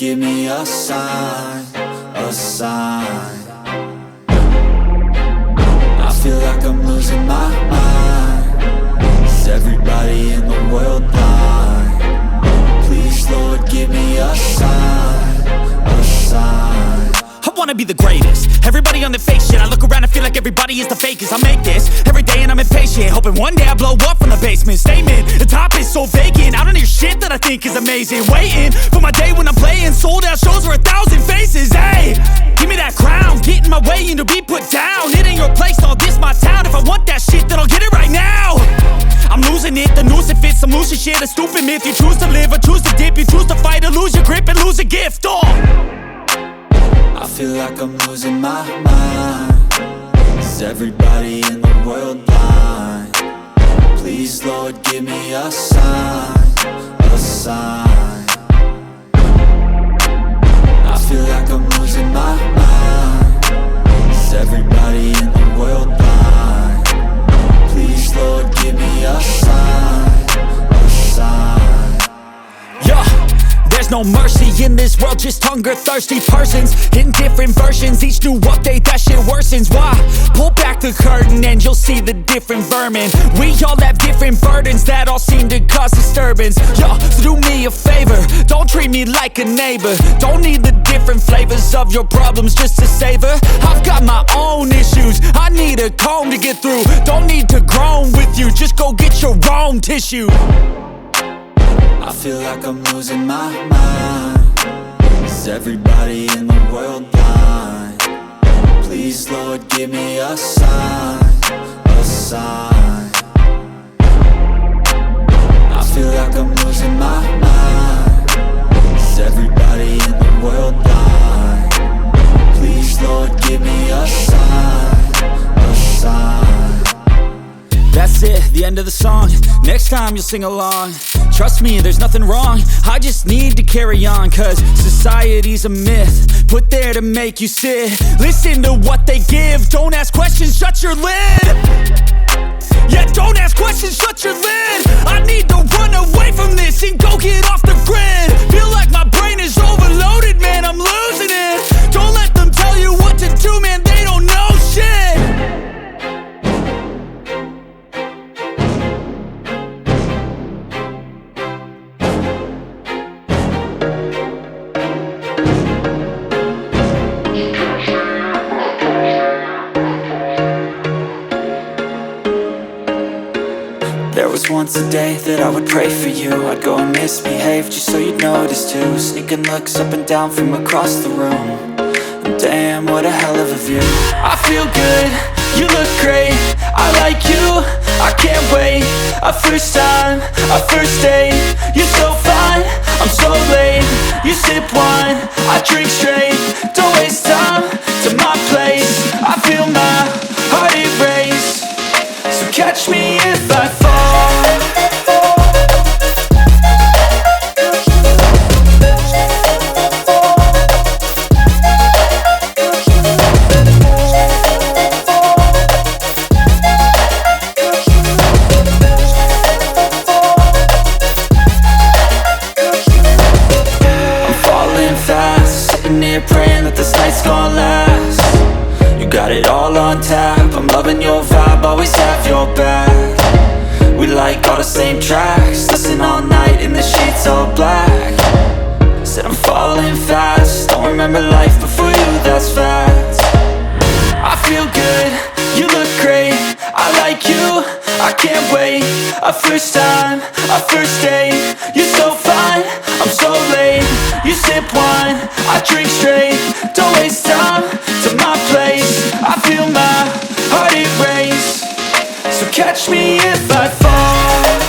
give me a sign, a sign. I feel like I'm losing my mind. Is everybody in the world blind? Please, Lord, give me a sign, a sign. I wanna be the greatest. Everybody on the fake shit. I look around and feel like everybody is the fakest. I make this every day and I'm impatient, hoping one day I blow up from the basement. Statement, the top is so vacant. I don't hear shit that I think is amazing. Waiting for my day when I'm playing sold out shows for 1,000 faces. Hey, give me that crown, get in my way and to be put down. It ain't your place, all this my town. If I want that shit, then I'll get it right now. I'm losing it, the noose it fits, I'm losing shit. A stupid myth, you choose to live or choose to dip. You choose to fight or lose your grip and lose a gift. I feel like I'm losing my mind. Is everybody in the world blind? Please, Lord, give me a sign, a sign. I feel like I'm losing my mind. Is everybody in the world blind? Please, Lord, give me a sign, a sign. Yeah, there's no no mercy in this world, just hunger-thirsty persons in different versions, each new update, that shit worsens. Why? Pull back the curtain and you'll see the different vermin. We all have different burdens that all seem to cause disturbance. Yo, so do me a favor, don't treat me like a neighbor. Don't need the different flavors of your problems just to savor. I've got my own issues, I need a comb to get through. Don't need to groan with you, just go get your own tissue. I feel like I'm losing my mind. Is everybody in the world blind? Please, Lord, give me a sign, a sign. I feel like I'm losing my mind. Is everybody in the world blind? Please, Lord, give me a sign, a sign. That's it, the end of the song. Next time you'll sing along. Trust me, there's nothing wrong, I just need to carry on. Cause society's a myth, put there to make you sit. Listen to what they give, don't ask questions, shut your lid. Yeah, don't ask questions, shut your lid. I need to run away from this and go get off the grid. Feel like my brain is overloaded, man, I'm losing it. Don't let them tell you what to do, man, they don't know shit. There was once a day that I would pray for you. I'd go and misbehave just so you'd notice too. Sneaking looks up and down from across the room. And damn, what a hell of a view. I feel good, you look great, I like you, I can't wait. A first time, a first date. You're so fine, I'm so late. You sip wine, I drink straight. Don't waste time to my place. I feel my heart erase. So catch me if I fall. I'm falling fast, sitting here praying that this night's gonna last. You got it all on tap, I'm loving your vibe, always have your back. We like all the same tracks, listen all night in the sheets all black. Said I'm falling fast, don't remember life before you, that's fact. I feel good, you look great, I like you, I can't wait. A first time, a first date. You're so fine, I'm so late. You sip wine, I drink straight. Don't waste time to my place. I feel my heart erase. So catch me if I fall.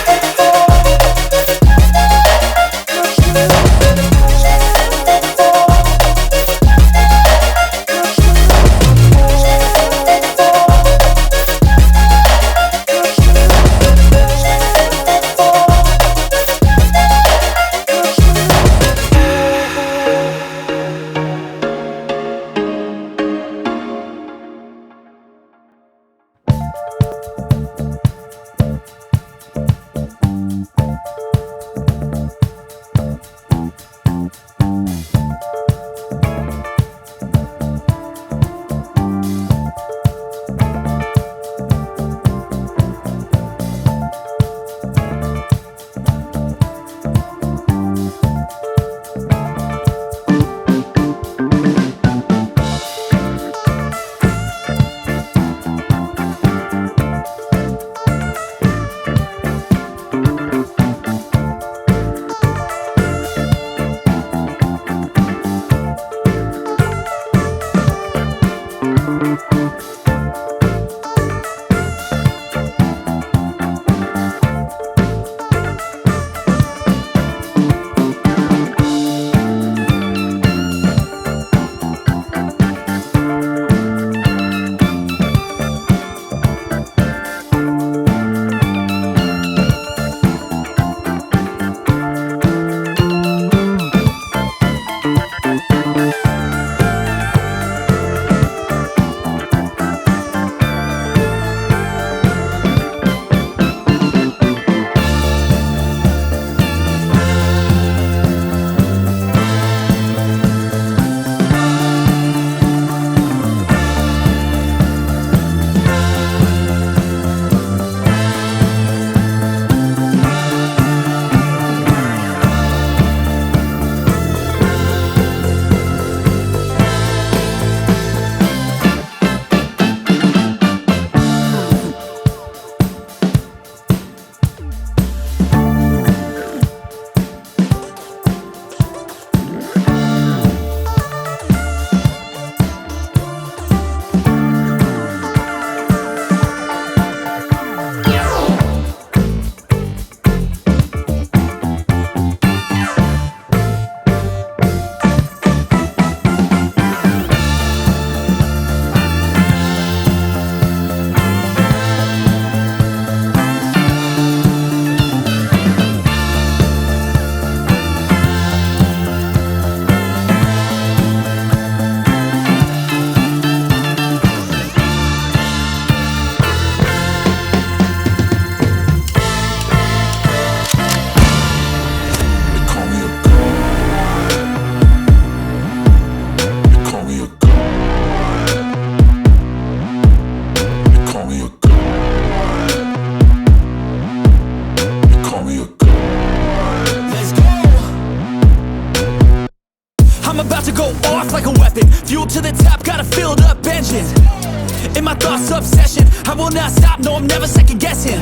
about to go off like a weapon. Fuel to the top, got a filled up engine. In my thoughts, obsession, I will not stop, no, I'm never second guessing.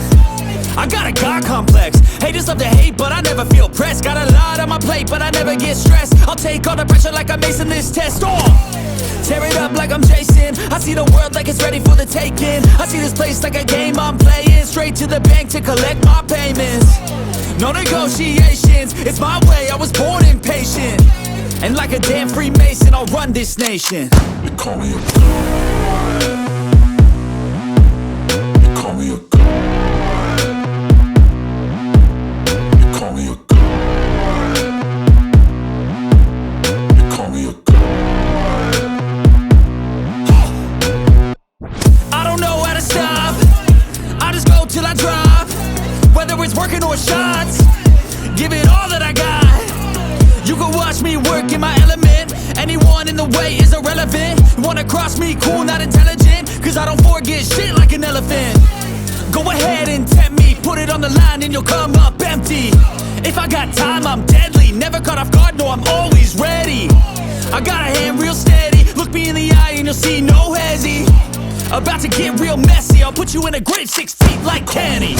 I got a God complex, haters love to hate, but I never feel pressed. Got a lot on my plate, but I never get stressed. I'll take all the pressure like I'm acing this test. Tear it up like I'm Jason. I see the world like it's ready for the taking. I see this place like a game I'm playing. Straight to the bank to collect my payments. No negotiations, it's my way, I was born impatient. And like a damn Freemason, I'll run this nation. They call me a god. They call me a god. They call me a god. They call me a god. I don't know how to stop, I just go till I drop. Whether it's working or shots, give it all that I got. You can watch me work in my element. Anyone in the way is irrelevant. You wanna cross me, cool, not intelligent, cause I don't forget shit like an elephant. Go ahead and tempt me, put it on the line and you'll come up empty. If I got time, I'm deadly. Never caught off guard, no, I'm always ready. I got a hand real steady. Look me in the eye and you'll see no hezzy. About to get real messy, I'll put you in a grave 6 feet like Kenny.